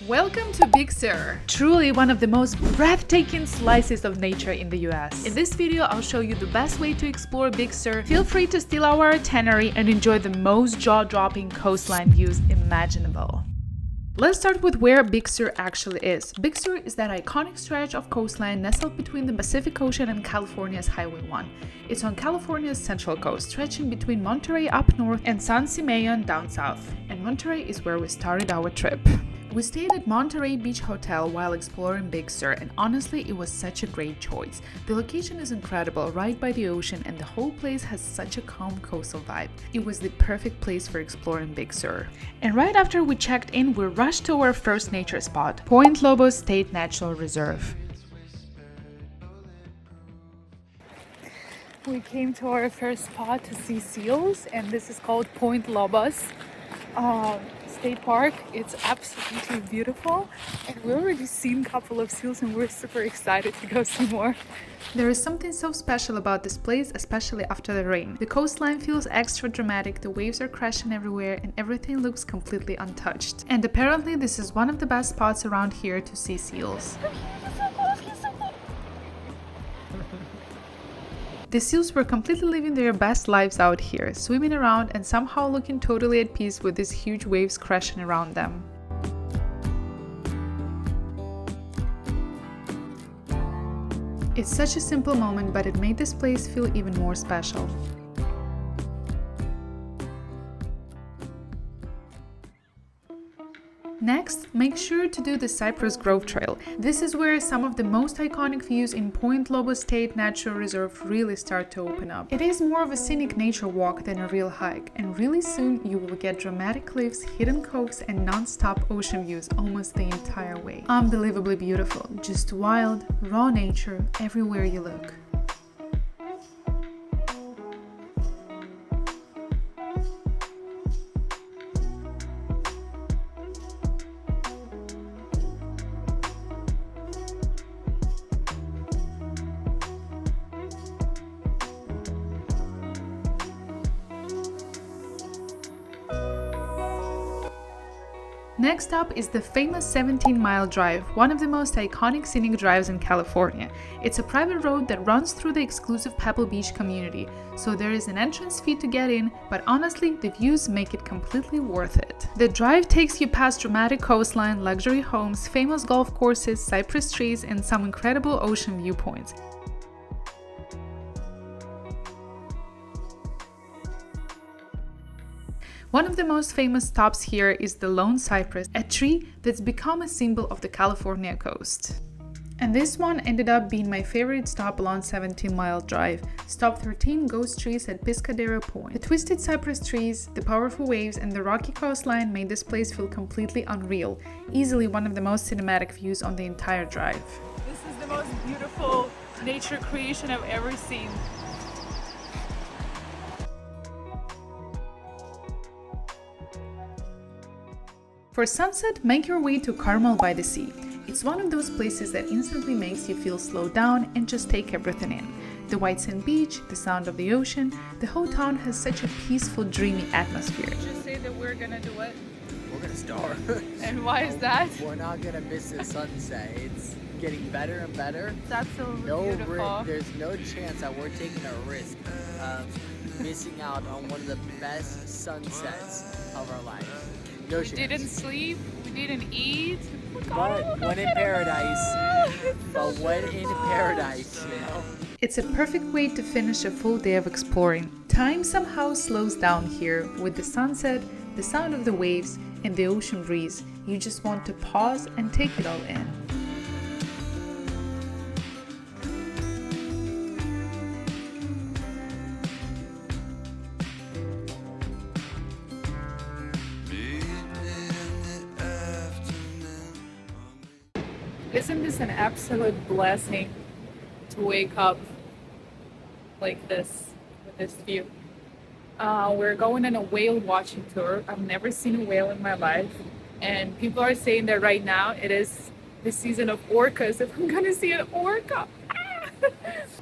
Welcome to Big Sur, truly one of the most breathtaking slices of nature in the US. In this video, I'll show you the best way to explore Big Sur. Feel free to steal our itinerary and enjoy the most jaw-dropping coastline views imaginable. Let's start with where Big Sur actually is. Big Sur is that iconic stretch of coastline nestled between the Pacific Ocean and California's Highway 1. It's on California's central coast, stretching between Monterey up north and San Simeon down south. And Monterey is where we started our trip. We stayed at Monterey Beach Hotel while exploring Big Sur, and honestly, it was such a great choice. The location is incredible, right by the ocean, and the whole place has such a calm coastal vibe. It was the perfect place for exploring Big Sur. And right after we checked in, we rushed to our first nature spot, Point Lobos State Natural Reserve. We came to our first spot to see seals, and this is called Point Lobos State Park. It's absolutely beautiful, and we already seen a couple of seals and we're super excited to go see more. There is something so special about this place, especially after the rain. The coastline feels extra dramatic, the waves are crashing everywhere, and everything looks completely untouched. And apparently this is one of the best spots around here to see seals. The seals were completely living their best lives out here, swimming around and somehow looking totally at peace with these huge waves crashing around them. It's such a simple moment, but it made this place feel even more special. Next, make sure to do the Cypress Grove Trail. This is where some of the most iconic views in Point Lobos State Natural Reserve really start to open up. It is more of a scenic nature walk than a real hike, and really soon you will get dramatic cliffs, hidden coves, and non-stop ocean views almost the entire way. Unbelievably beautiful, just wild, raw nature everywhere you look. Next up is the famous 17-mile drive, one of the most iconic scenic drives in California. It's a private road that runs through the exclusive Pebble Beach community, so there is an entrance fee to get in, but honestly, the views make it completely worth it. The drive takes you past dramatic coastline, luxury homes, famous golf courses, cypress trees, and some incredible ocean viewpoints. One of the most famous stops here is the lone cypress, a tree that's become a symbol of the California coast. And this one ended up being my favorite stop along 17-mile drive. Stop 13, Ghost Trees at Pescadero Point. The twisted cypress trees, the powerful waves, and the rocky coastline made this place feel completely unreal. Easily one of the most cinematic views on the entire drive. This is the most beautiful nature creation I've ever seen. For sunset, make your way to Carmel-by-the-Sea. It's one of those places that instantly makes you feel slowed down and just take everything in. The white sand beach, the sound of the ocean, the whole town has such a peaceful, dreamy atmosphere. Just say that we're gonna do it. We're gonna starve. And why is that? We're not gonna miss the sunset. It's getting better and better. It's absolutely beautiful. There's no chance that we're taking a risk of missing out on one of the best sunsets of our life. No We chance. didn't sleep, we didn't eat. But when in paradise, you know? It's a perfect way to finish a full day of exploring. Time somehow slows down here with the sunset, the sound of the waves, and the ocean breeze. You just want to pause and take it all in. Isn't this an absolute blessing to wake up like this with this view? We're going on a whale watching tour. I've never seen a whale in my life, and people are saying that right now it is the season of orcas. If I'm gonna see an orca,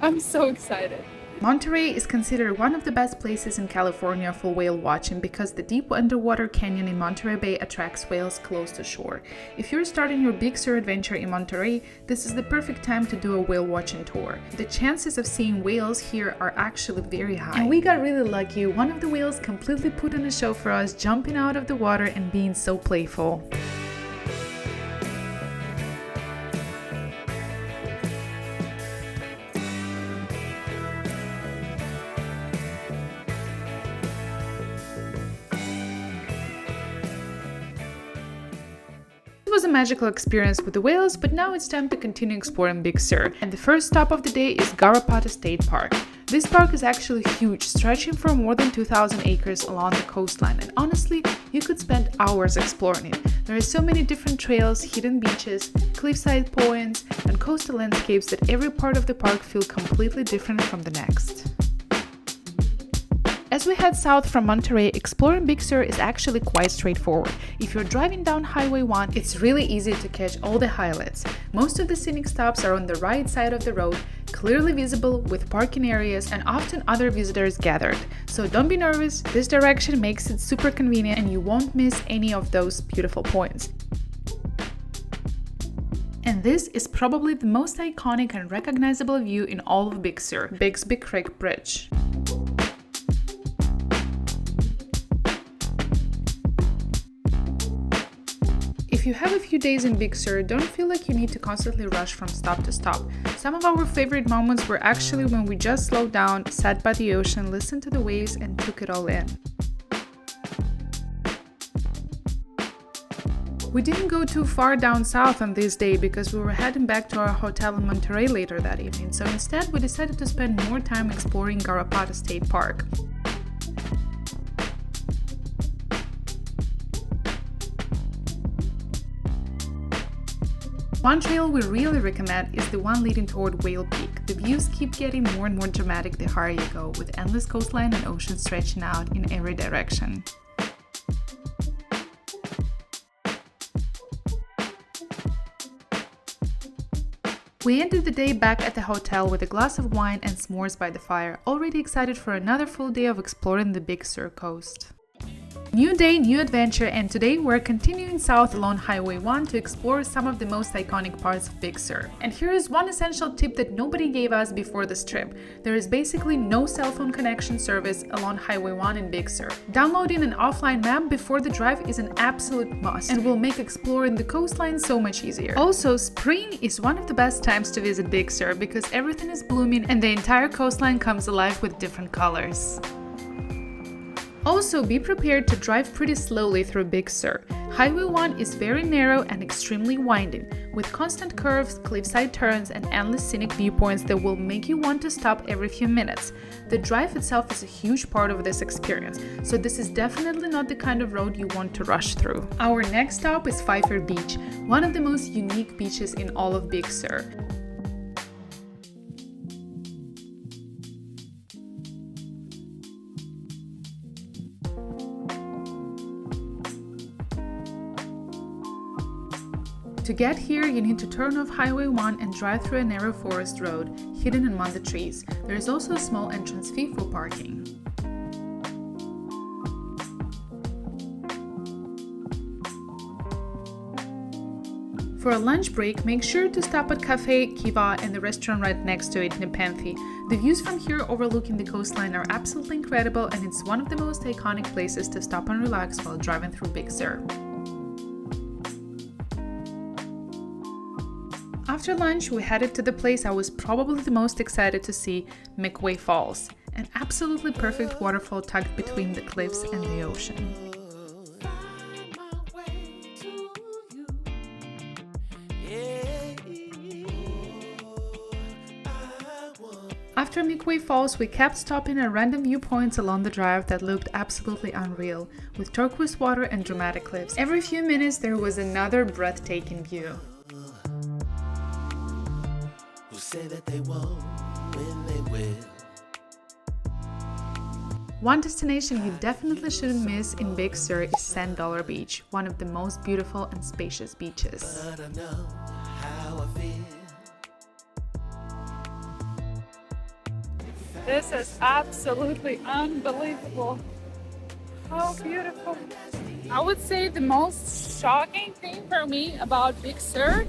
I'm so excited. Monterey is considered one of the best places in California for whale watching because the deep underwater canyon in Monterey Bay attracts whales close to shore. If you're starting your Big Sur adventure in Monterey, this is the perfect time to do a whale watching tour. The chances of seeing whales here are actually very high. And we got really lucky. One of the whales completely put on a show for us, jumping out of the water and being so playful. It was a magical experience with the whales, but now it's time to continue exploring Big Sur. And the first stop of the day is Garrapata State Park. This park is actually huge, stretching for more than 2,000 acres along the coastline, and honestly, you could spend hours exploring it. There are so many different trails, hidden beaches, cliffside points, and coastal landscapes that every part of the park feels completely different from the next. As we head south from Monterey, exploring Big Sur is actually quite straightforward. If you're driving down Highway 1, it's really easy to catch all the highlights. Most of the scenic stops are on the right side of the road, clearly visible with parking areas and often other visitors gathered. So don't be nervous, this direction makes it super convenient and you won't miss any of those beautiful points. And this is probably the most iconic and recognizable view in all of Big Sur, Bixby Creek Bridge. If you have a few days in Big Sur, don't feel like you need to constantly rush from stop to stop. Some of our favorite moments were actually when we just slowed down, sat by the ocean, listened to the waves, and took it all in. We didn't go too far down south on this day because we were heading back to our hotel in Monterey later that evening, so instead we decided to spend more time exploring Garrapata State Park. One trail we really recommend is the one leading toward Whale Peak. The views keep getting more and more dramatic the higher you go, with endless coastline and ocean stretching out in every direction. We ended the day back at the hotel with a glass of wine and s'mores by the fire, already excited for another full day of exploring the Big Sur coast. New day, new adventure, and today we're continuing south along Highway 1 to explore some of the most iconic parts of Big Sur. And here is one essential tip that nobody gave us before this trip. There is basically no cell phone connection service along Highway 1 in Big Sur. Downloading an offline map before the drive is an absolute must and will make exploring the coastline so much easier. Also, spring is one of the best times to visit Big Sur because everything is blooming and the entire coastline comes alive with different colors. Also, be prepared to drive pretty slowly through Big Sur. Highway 1 is very narrow and extremely winding, with constant curves, cliffside turns, and endless scenic viewpoints that will make you want to stop every few minutes. The drive itself is a huge part of this experience, so this is definitely not the kind of road you want to rush through. Our next stop is Pfeiffer Beach, one of the most unique beaches in all of Big Sur. To get here, you need to turn off Highway 1 and drive through a narrow forest road, hidden among the trees. There is also a small entrance fee for parking. For a lunch break, make sure to stop at Cafe Kevah and the restaurant right next to it, Nepenthe. The views from here overlooking the coastline are absolutely incredible, and it's one of the most iconic places to stop and relax while driving through Big Sur. After lunch, we headed to the place I was probably the most excited to see, McWay Falls, an absolutely perfect waterfall tucked between the cliffs and the ocean. After McWay Falls, we kept stopping at random viewpoints along the drive that looked absolutely unreal, with turquoise water and dramatic cliffs. Every few minutes there was another breathtaking view. Say that they won't when they will. One destination you definitely shouldn't miss in Big Sur is Sand Dollar Beach, one of the most beautiful and spacious beaches. But I know how I feel. This is absolutely unbelievable. How beautiful. I would say the most shocking thing for me about Big Sur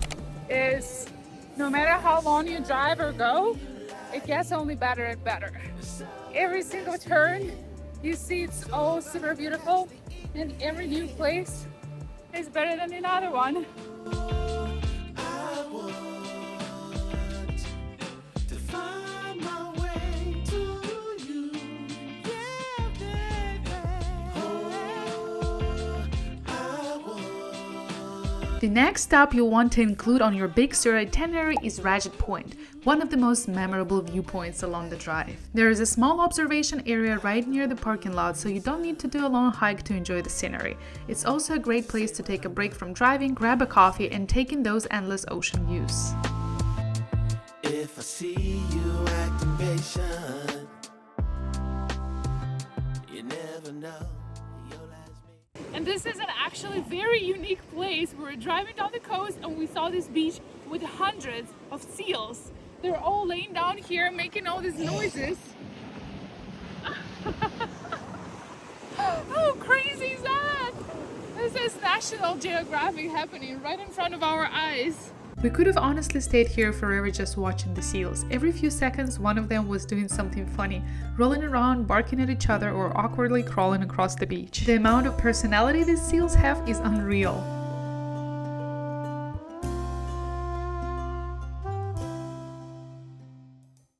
is no matter how long you drive or go, it gets only better and better. Every single turn you see it's all super beautiful, and every new place is better than another one. I want to find my way to you. Yeah, baby. Oh, I want. The next stop you'll want to include on your Big Sur itinerary is Ratchet Point, one of the most memorable viewpoints along the drive. There is a small observation area right near the parking lot, so you don't need to do a long hike to enjoy the scenery. It's also a great place to take a break from driving, grab a coffee, and take in those endless ocean views. If I see you acting patient, you never know. You'll ask me. And this is an actually very unique place. We were driving down the coast and we saw this beach with hundreds of seals. They're all laying down here making all these noises. How crazy is that? This is National Geographic happening right in front of our eyes. We could have honestly stayed here forever just watching the seals. Every few seconds, one of them was doing something funny, rolling around, barking at each other, or awkwardly crawling across the beach. The amount of personality these seals have is unreal.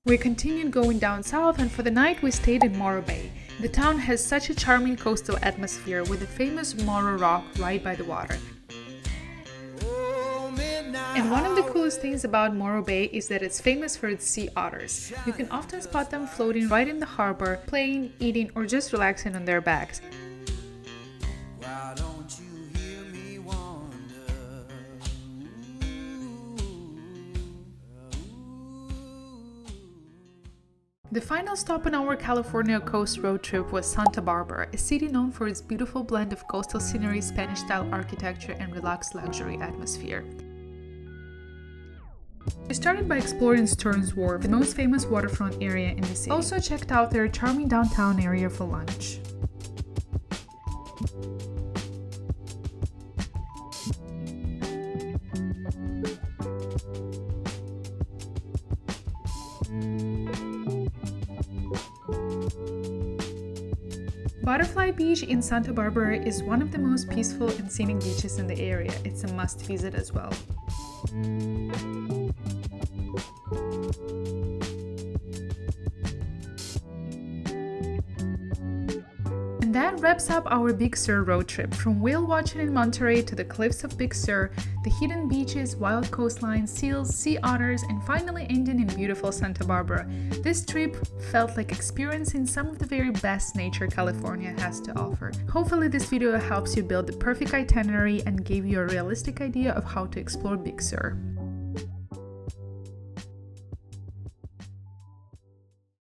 We continued going down south, and for the night we stayed in Morro Bay. The town has such a charming coastal atmosphere with the famous Morro Rock right by the water. And one of the coolest things about Morro Bay is that it's famous for its sea otters. You can often spot them floating right in the harbor, playing, eating, or just relaxing on their backs. Why don't you hear me wonder? The final stop on our California coast road trip was Santa Barbara, a city known for its beautiful blend of coastal scenery, Spanish-style architecture, and relaxed luxury atmosphere. We started by exploring Stearns Wharf, the most famous waterfront area in the city. Also checked out their charming downtown area for lunch. Butterfly Beach in Santa Barbara is one of the most peaceful and scenic beaches in the area. It's a must visit as well. And that wraps up our Big Sur road trip. From whale watching in Monterey to the cliffs of Big Sur, the hidden beaches, wild coastlines, seals, sea otters, and finally ending in beautiful Santa Barbara. This trip felt like experiencing some of the very best nature California has to offer. Hopefully this video helps you build the perfect itinerary and gave you a realistic idea of how to explore Big Sur.